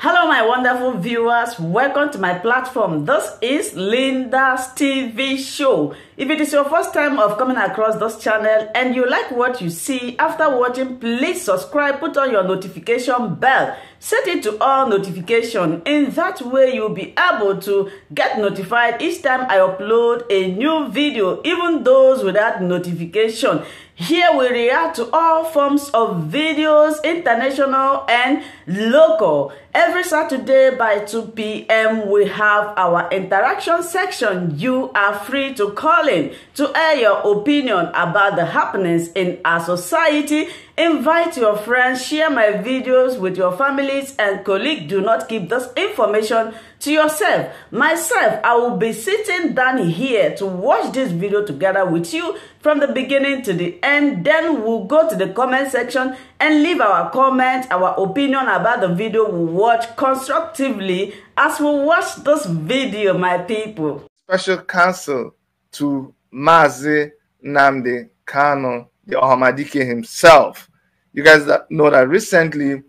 Hello, my wonderful viewers. Welcome to my platform. This is Linda's TV show. If it is your first time of coming across this channel and you like what you see after watching, please subscribe, put on your notification bell, set it to all notification. In that way, you'll be able to get notified each time I upload a new video, even those without notification. Here we react to all forms of videos, international and local. Every Saturday by 2 p.m. we have our interaction section. You are free to call in to air your opinion about the happenings in our society. Invite your friends, share my videos with your families and colleagues. Do not keep this information to yourself. Myself, I will be sitting down here to watch this video together with you from the beginning to the end. Then we'll go to the comment section and leave our comment, our opinion about the video we watch constructively as we watch this video, my people. Special counsel to Mazi Nnamdi Kanu, the Ahmadike himself. You guys know that recently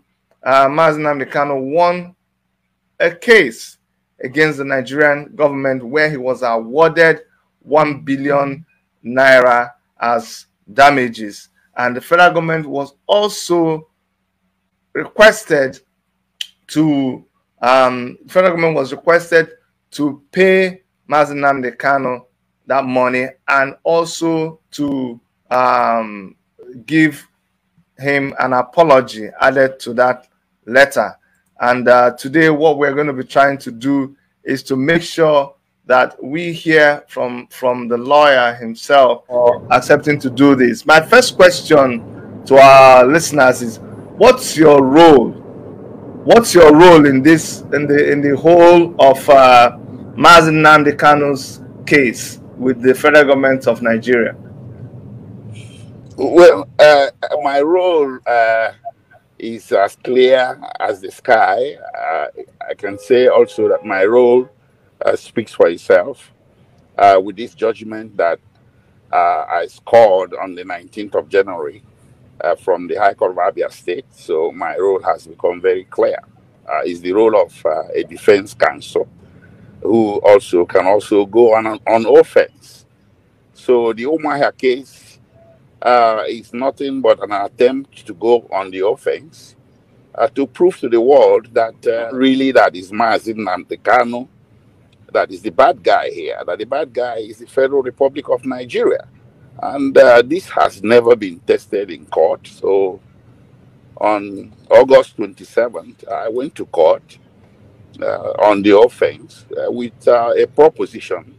Mazi Nnamdi Kanu won a case against the Nigerian government where he was awarded 1 billion naira as damages, and the federal government was also requested to pay Mazi Nnamdi Kanu that money and also to give him an apology added to that letter. And today what we're going to be trying to do is to make sure that we hear from the lawyer himself accepting to do this. My first question to our listeners is, what's your role? What's your role in this, in the whole of Mazi Nnamdi Kanu's case with the federal government of Nigeria? Well, my role is as clear as the sky. I can say also that my role speaks for itself with this judgment that I scored on the 19th of January from the High Court of Abia State. So my role has become very clear. It's the role of a defense counsel who also can go on offense. So the Umuahia case is nothing but an attempt to go on the offense to prove to the world that really that is Mazi Nnamdi Kanu that is the bad guy here, that the bad guy is the Federal Republic of Nigeria. And this has never been tested in court. So on August 27th, I went to court on the offense with a proposition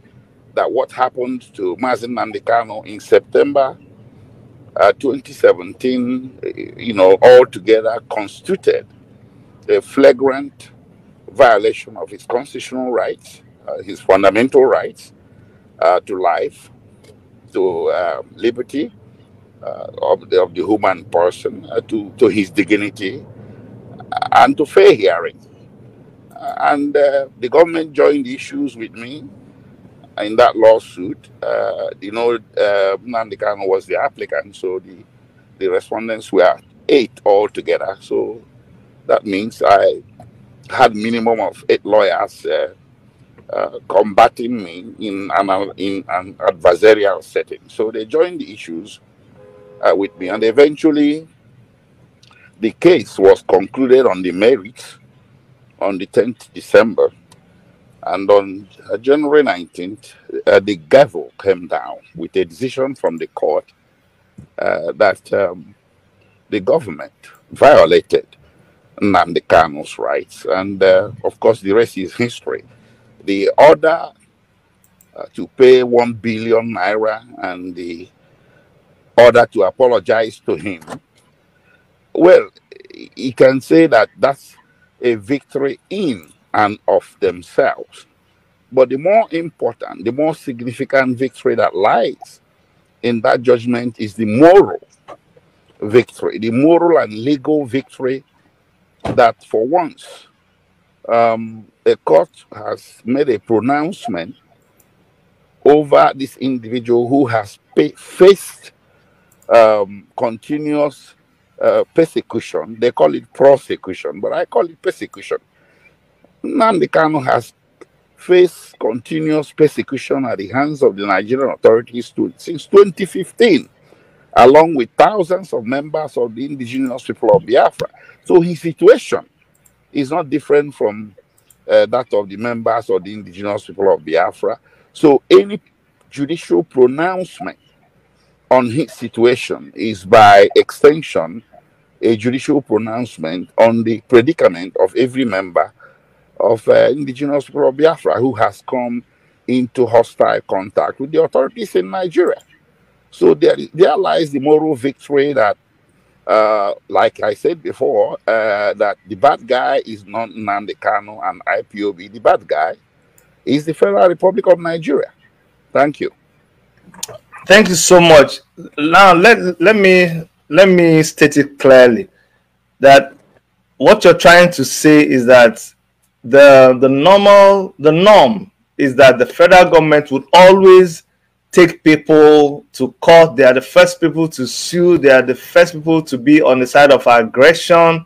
that what happened to Mazi Nnamdi Kanu in September 2017, altogether constituted a flagrant violation of his constitutional rights, his fundamental rights to life, to liberty of the human person, to his dignity, and to fair hearing. And the government joined issues with me in that lawsuit. Nnamdi Kanu was the applicant, so the respondents were 8 altogether. So that means I had minimum of 8 lawyers combating me in an adversarial setting. So they joined the issues with me, and eventually the case was concluded on the merits on the 10th December. And on January 19th, the gavel came down with a decision from the court that the government violated Nnamdi Kanu's rights. And of course, the rest is history. The order to pay 1 billion naira and the order to apologize to him, well, you can say that that's a victory in and of themselves. But the more important, the more significant victory that lies in that judgment is the moral victory, the moral and legal victory that for once a court has made a pronouncement over this individual who has faced continuous persecution. They call it prosecution, but I call it persecution. Nnamdi Kanu has faced continuous persecution at the hands of the Nigerian authorities since 2015, along with thousands of members of the indigenous people of Biafra. So his situation is not different from that of the members of the indigenous people of Biafra. So any judicial pronouncement on his situation is by extension a judicial pronouncement on the predicament of every member of indigenous people of Biafra who has come into hostile contact with the authorities in Nigeria. So there lies the moral victory that, like I said before, that the bad guy is not Nnamdi Kanu and IPOB. The bad guy is the Federal Republic of Nigeria. Thank you. Thank you so much. Now let me state it clearly that what you're trying to say is that the norm is that the federal government would always take people to court. They are the first people to sue. They are the first people to be on the side of aggression.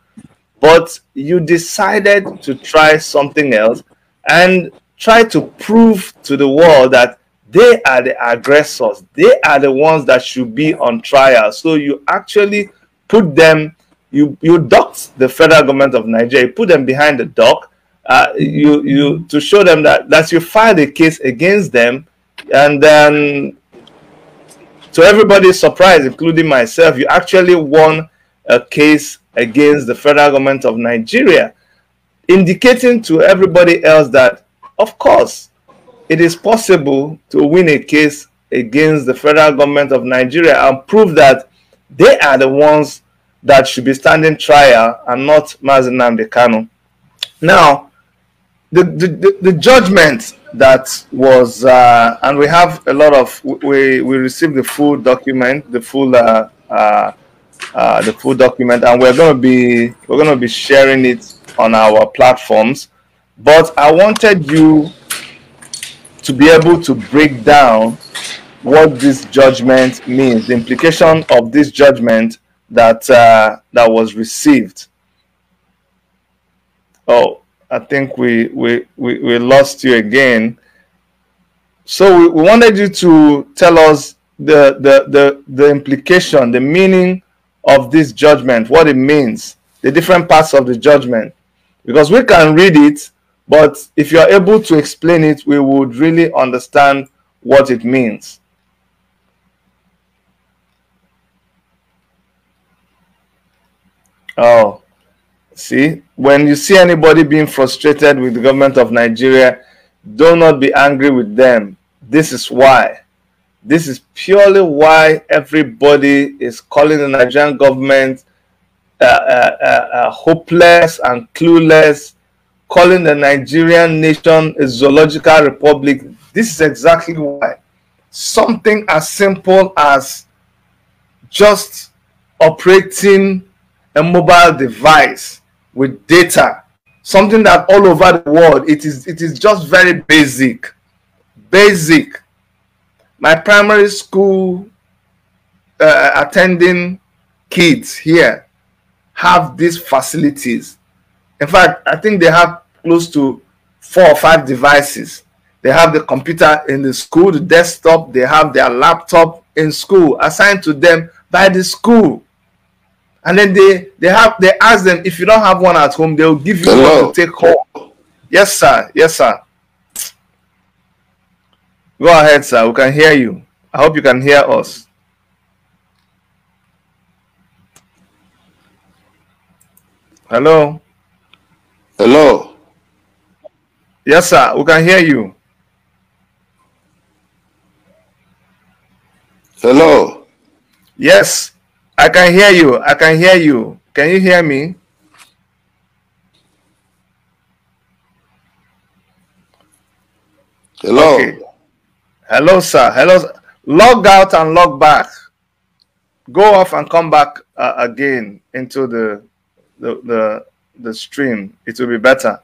But you decided to try something else and try to prove to the world that they are the aggressors. They are the ones that should be on trial. So you actually put them, you docked the federal government of Nigeria, you put them behind the dock, to show them that you filed a case against them, and then to everybody's surprise, including myself, you actually won a case against the federal government of Nigeria, indicating to everybody else that, of course, it is possible to win a case against the federal government of Nigeria and prove that they are the ones that should be standing trial and not Mazi Nnamdi Kanu. Now, the judgment that was, and we have a lot of, we received the full document, the full document, and we're going to be sharing it on our platforms. But I wanted you to be able to break down what this judgment means, the implication of this judgment that was received. Oh, I think we lost you again. So we wanted you to tell us the implication, the meaning of this judgment, what it means, the different parts of the judgment, because we can read it, but if you are able to explain it, we would really understand what it means. Oh, see, when you see anybody being frustrated with the government of Nigeria, do not be angry with them. This is why. This is purely why everybody is calling the Nigerian government hopeless and clueless, calling the Nigerian nation a zoological republic. This is exactly why. Something as simple as just operating a mobile device with data, something that all over the world, it is just very basic. My primary school attending kids here have these facilities. In fact, I think they have close to 4 or 5 devices. They have the computer in the school, the desktop, they have their laptop in school assigned to them by the school. And then they ask them, if you don't have one at home, they'll give you one to take home. Yes, sir. Yes, sir. Go ahead, sir. We can hear you. I hope you can hear us. Hello? Hello? Yes, sir. We can hear you. Hello? Yes, I can hear you. I can hear you. Can you hear me? Hello? Okay. Hello, sir. Hello. Log out and log back. Go off and come back again into the stream. It will be better.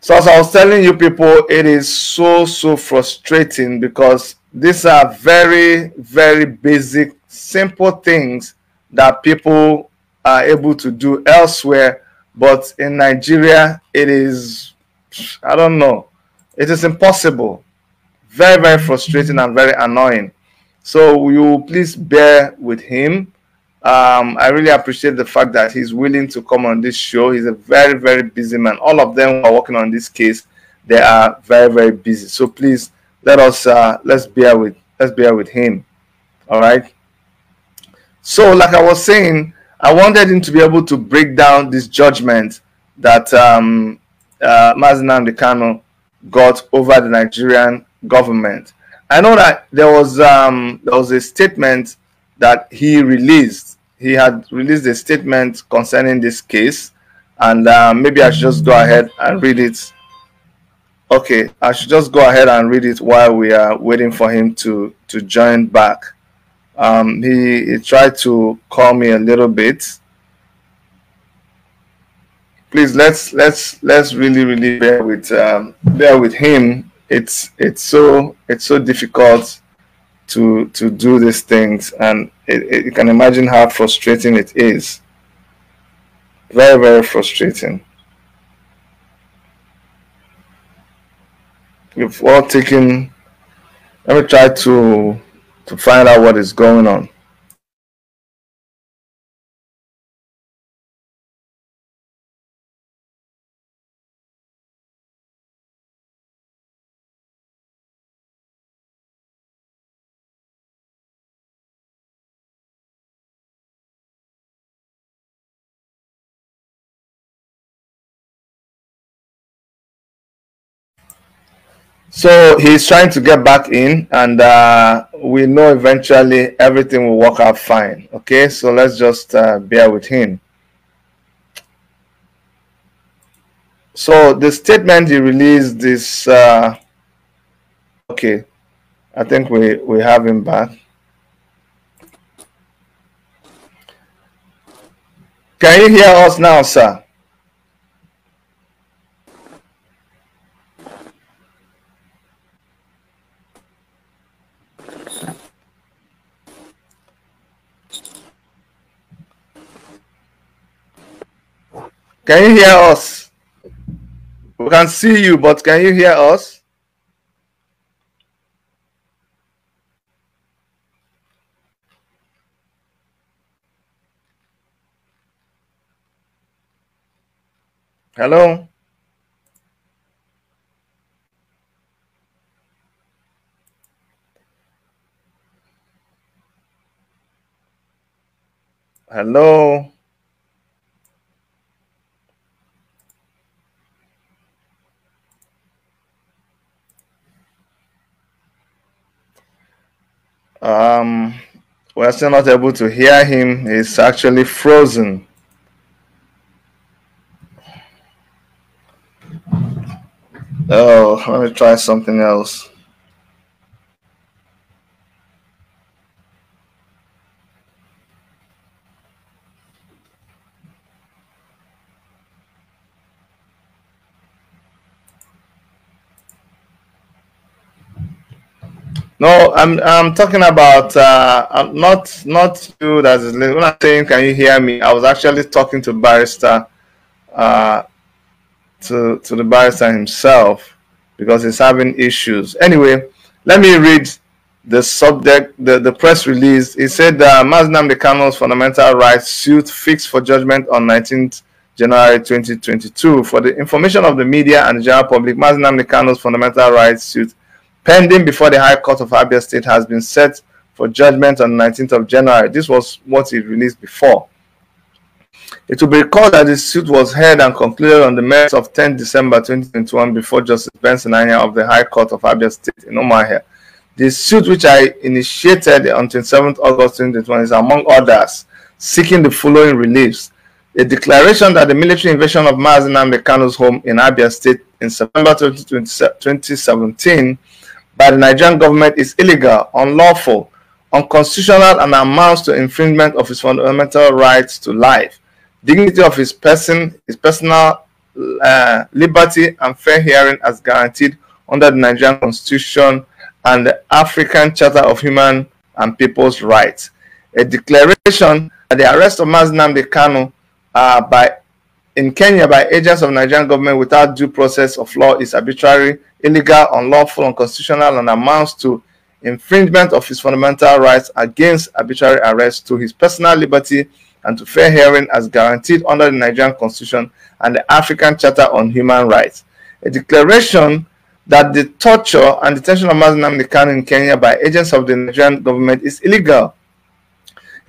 So as I was telling you people, it is so frustrating because these are very, very basic, simple things that people are able to do elsewhere, but in Nigeria, it is, I don't know, it is impossible. Very, very frustrating and very annoying. So will you please bear with him? I really appreciate the fact that he's willing to come on this show. He's a very, very busy man. All of them who are working on this case, they are very, very busy. So please let's bear with him. All right. So, like I was saying, I wanted him to be able to break down this judgment that Nnamdi Kanu got over the Nigerian government. I know that there was a statement that he released. He had released a statement concerning this case, and maybe I should just go ahead and read it. Okay, I should just go ahead and read it while we are waiting for him to join back. He tried to call me a little bit. Please let's really bear with him. It's so difficult to do these things, and you can imagine how frustrating it is. Very, very frustrating. We've all taken. Let me try to find out what is going on. So he's trying to get back in, and we know eventually everything will work out fine. Okay, so let's just bear with him. So the statement he released this, okay, I think we have him back. Can you hear us now, sir? Can you hear us? We can see you, but can you hear us? Hello? Hello? We're still not able to hear him. He's actually frozen. Oh, let me try something else. No, I'm talking about not you. That is when I'm saying, can you hear me? I was actually talking to barrister, to the barrister himself, because he's having issues. Anyway, let me read the subject, the press release. It said Nnamdi Kanu's fundamental rights suit fixed for judgment on 19th January 2022. For the information of the media and the general public, Nnamdi Kanu's fundamental rights suit pending before the High Court of Abia State has been set for judgment on 19th of January. This was what he released before. It will be recalled that the suit was heard and concluded on the merits of 10 December 2021 before Justice Benson Anya of the High Court of Abia State in Umuahia. The suit, which I initiated on 27th August 2021, is among others seeking the following reliefs: a declaration that the military invasion of Nnamdi Kanu's home in Abia State in September 2017 by the Nigerian government is illegal, unlawful, unconstitutional, and amounts to infringement of his fundamental rights to life, dignity of his person, his personal liberty, and fair hearing as guaranteed under the Nigerian Constitution and the African Charter of Human and People's Rights. A declaration that the arrest of Nnamdi Kanu by in Kenya by agents of Nigerian government without due process of law is arbitrary, illegal, unlawful, unconstitutional, and amounts to infringement of his fundamental rights against arbitrary arrest to his personal liberty and to fair hearing as guaranteed under the Nigerian Constitution and the African Charter on Human Rights. A declaration that the torture and detention of Nnamdi Kanu in Kenya by agents of the Nigerian government is illegal.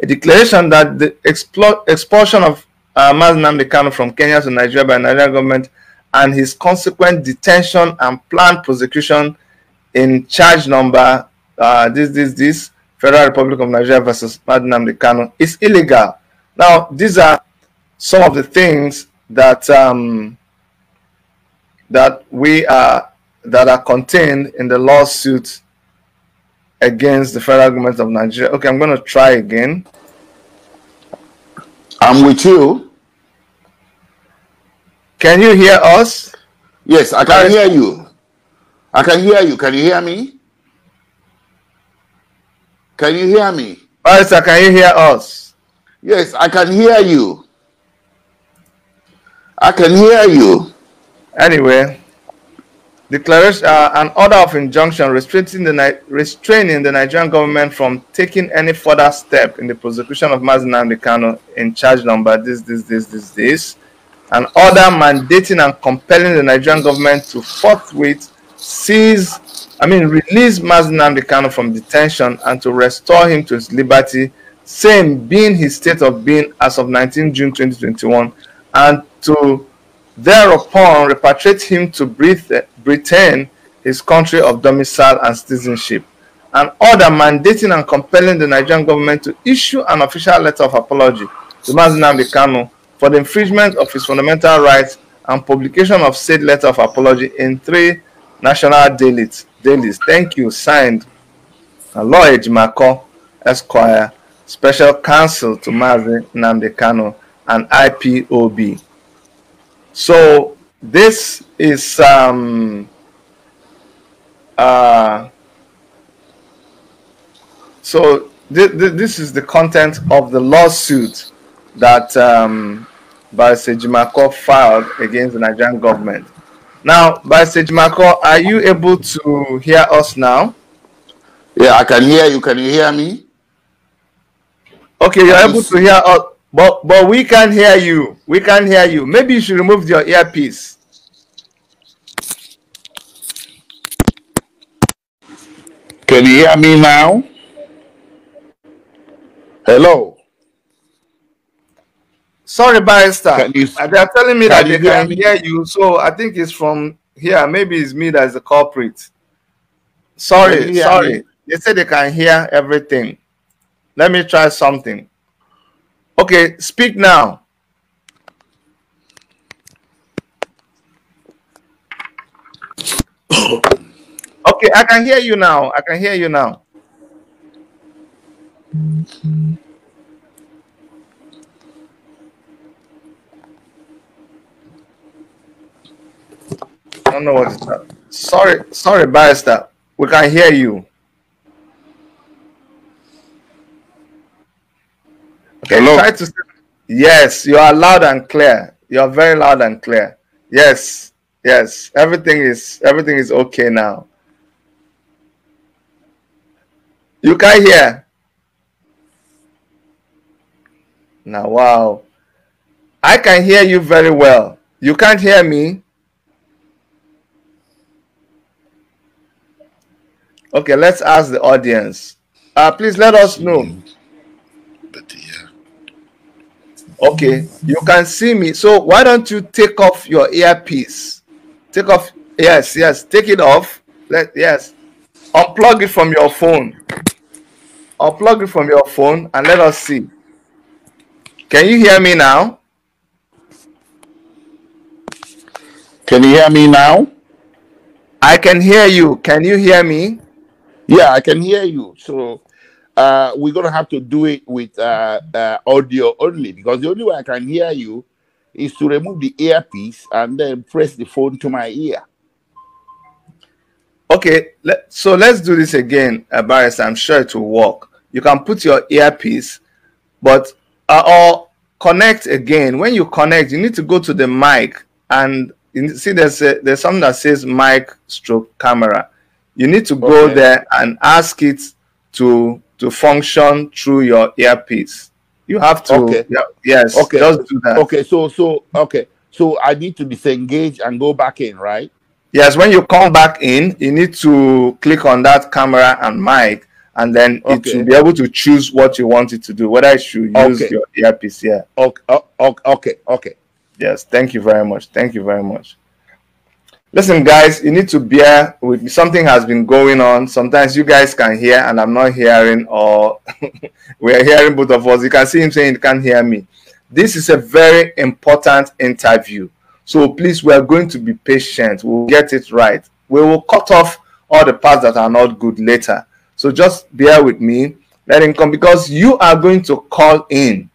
A declaration that the expulsion of Nnamdi Kanu from Kenya to Nigeria by the Nigerian government and his consequent detention and planned prosecution in charge number Federal Republic of Nigeria versus Nnamdi Kanu is illegal. Now, these are some of the things that that are contained in the lawsuit against the federal government of Nigeria. Okay, I'm going to try again. I'm with you. Can you hear us? Yes, I can hear you. I can hear you. Can you hear me? Can you hear me? Barrister, can you hear us? Yes, I can hear you. I can hear you. Anyway, declaration, an order of injunction restraining the Nigerian government from taking any further step in the prosecution of Nnamdi Kanu in charge number this. An order mandating and compelling the Nigerian government to forthwith release Nnamdi Kanu from detention and to restore him to his liberty, same being his state of being as of 19 June 2021, and to thereupon repatriate him to Britain, his country of domicile and citizenship. An order mandating and compelling the Nigerian government to issue an official letter of apology to Nnamdi Kanu for the infringement of his fundamental rights and publication of said letter of apology in 3 national dailies. Thank you. Signed, Lloyd Mako, Esquire, Special Counsel to Nnamdi Kanu, and IPOB. So this is so this is the content of the lawsuit that Barrister SH0CK filed against the Nigerian government. Now, Barrister SH0CK, are you able to hear us now? Yeah, I can hear you. Can you hear me? Okay, you're able to hear us, but we can't hear you. We can't hear you. Maybe you should remove your earpiece. Can you hear me now? Hello. Sorry, Barrister. They are telling me that they can hear you, so I think it's from here. Maybe it's me that is the culprit. Sorry. They said they can hear everything. Let me try something. Okay, speak now. Okay, I can hear you now. I can hear you now. I don't know what it's about. Sorry, Barrister. We can hear you. Okay, hello. Try to. Yes, you are loud and clear. You are very loud and clear. Yes. Everything is okay now. You can hear. Now, wow. I can hear you very well. You can't hear me. Okay, let's ask the audience. Please let us know. Okay, you can see me. So why don't you take off your earpiece? Take off. Yes. Take it off. Yes. Unplug it from your phone. Unplug it from your phone and let us see. Can you hear me now? Can you hear me now? I can hear you. Can you hear me? Yeah, I can hear you. So we're going to have to do it with audio only, because the only way I can hear you is to remove the earpiece and then press the phone to my ear. Okay, so let's do this again, Barrister. I'm sure it will work. You can put your earpiece, but or connect again. When you connect, you need to go to the mic, and you see there's something that says mic stroke camera. You need to go there and ask it to function through your earpiece. You have to, yes, just do that. So I need to disengage and go back in, right? Yes, when you come back in, you need to click on that camera and mic, and then it will be able to choose what you want it to do, whether it should use your earpiece. Yeah. Okay. Yes, thank you very much. Thank you very much. Listen, guys, you need to bear with me. Something has been going on. Sometimes you guys can hear and I'm not hearing, or we're hearing both of us. You can see him saying he can't hear me. This is a very important interview. So please, we are going to be patient. We'll get it right. We will cut off all the parts that are not good later. So just bear with me. Let him come, because you are going to call in.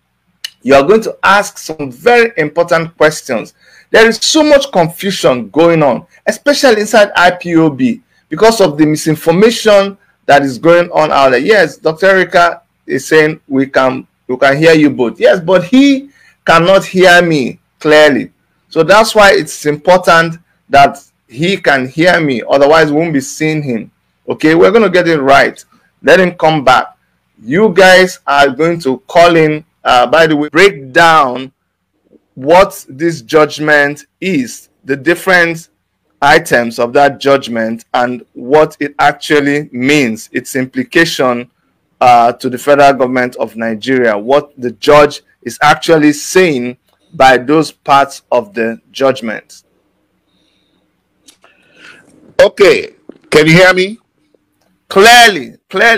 You are going to ask some very important questions. There is so much confusion going on, especially inside IPOB, because of the misinformation that is going on out there. Yes, Dr. Erica is saying we can hear you both. Yes, but he cannot hear me clearly. So that's why it's important that he can hear me. Otherwise, we won't be seeing him. Okay, we're going to get it right. Let him come back. You guys are going to call in, by the way, break down what this judgment is, the different items of that judgment, and what it actually means, its implication to the federal government of Nigeria, what the judge is actually saying by those parts of the judgment. Okay, can you hear me? Clearly,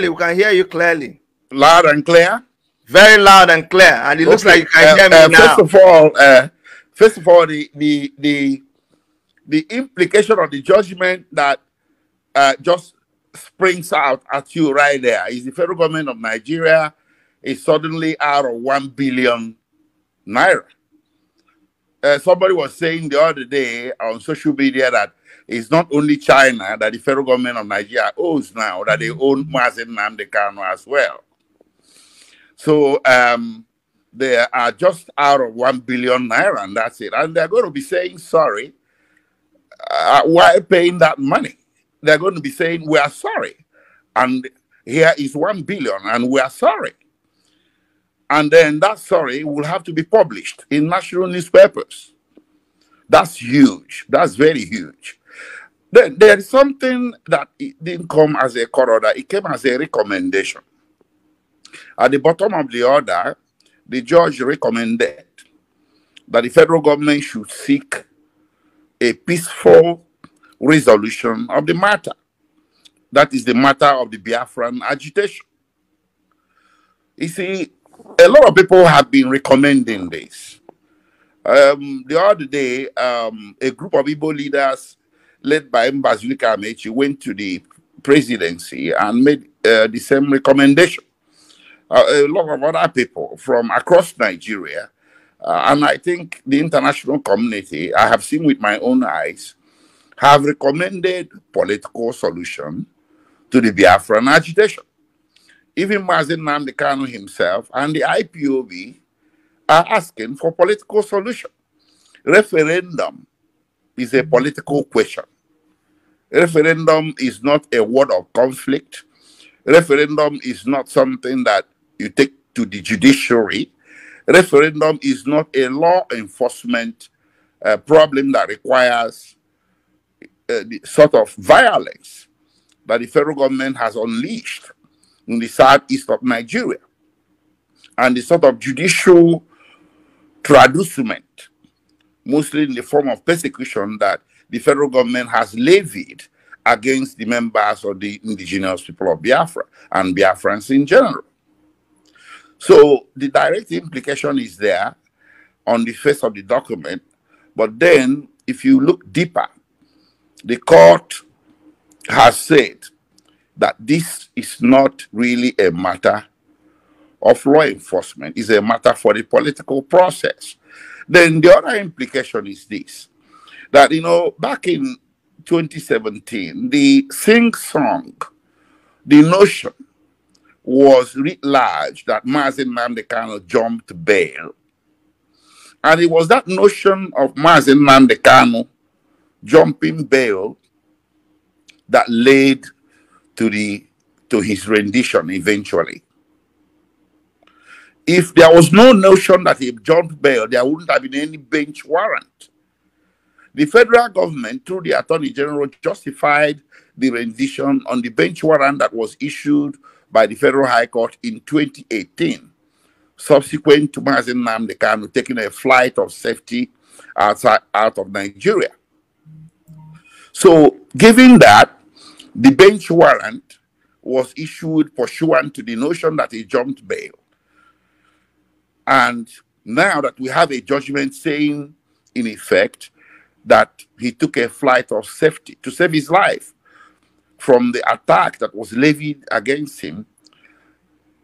we can hear you clearly. Loud and clear? Very loud and clear, and it looks like you can hear me now. First of all, the implication of the judgment that just springs out at you right there is the federal government of Nigeria is suddenly out of 1 billion naira. Somebody was saying the other day on social media that it's not only China that the federal government of Nigeria owes now, that they own Nnamdi Kanu as well. So they are just out of 1 billion naira, and that's it. And they're going to be saying sorry while paying that money. They're going to be saying, we are sorry. And here is 1 billion, and we are sorry. And then that sorry will have to be published in national newspapers. That's huge. That's very huge. Then there is something that it didn't come as a court order. It came as a recommendation. At the bottom of the order, the judge recommended that the federal government should seek a peaceful resolution of the matter. That is the matter of the Biafran agitation. You see, a lot of people have been recommending this. The other day, a group of Igbo leaders led by B0MBER went to the presidency and made the same recommendation. A lot of other people from across Nigeria, and I think the international community, I have seen with my own eyes, have recommended political solution to the Biafran agitation. Even Nnamdi Kanu himself and the IPOB are asking for political solution. Referendum is a political question. Referendum is not a word of conflict. Referendum is not something that you take to the judiciary. Referendum is not a law enforcement problem that requires the sort of violence that the federal government has unleashed in the southeast of Nigeria, and the sort of judicial traducement, mostly in the form of persecution, that the federal government has levied against the members of the indigenous people of Biafra and Biafrans in general. So the direct implication is there on the face of the document, but then if you look deeper, the court has said that this is not really a matter of law enforcement, it's a matter for the political process. Then the other implication is this, that, you know, back in 2017, the SH0CK, the notion was writ large that Nnamdi Kanu jumped bail And it was that notion of Nnamdi Kanu jumping bail that led to his rendition eventually. If there was no notion that he jumped bail, there wouldn't have been any bench warrant. The federal government, through the Attorney General, justified the rendition on the bench warrant that was issued by the Federal High Court in 2018, subsequent to Nnamdi Kanu taking a flight of safety out of Nigeria. So, given that, the bench warrant was issued pursuant to the notion that he jumped bail. And now that we have a judgment saying, in effect, that he took a flight of safety to save his life from the attack that was levied against him,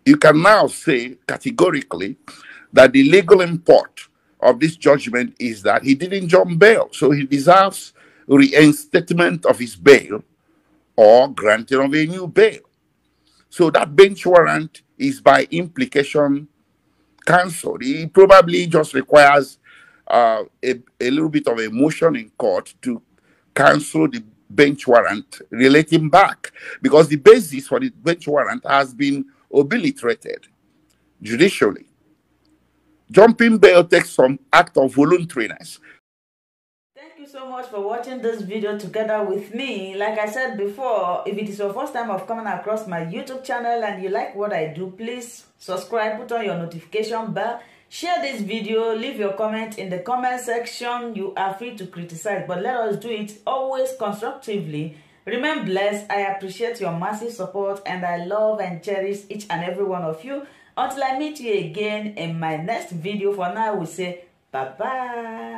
you can now say categorically that the legal import of this judgment is that he didn't jump bail, so he deserves reinstatement of his bail or granting of a new bail. So that bench warrant is by implication cancelled. It probably just requires a little bit of a motion in court to cancel the bench warrant relating back, because the basis for the bench warrant has been obliterated judicially. Jumping bail takes some act of voluntariness. Thank you so much for watching this video together with me. Like I said before, if it is your first time of coming across my YouTube channel and you like what I do, please subscribe, put on your notification bell, share this video, leave your comment in the comment section. You are free to criticize, but let us do it always constructively. Remain blessed. I appreciate your massive support and I love and cherish each and every one of you. Until I meet you again in my next video, for now we say bye-bye.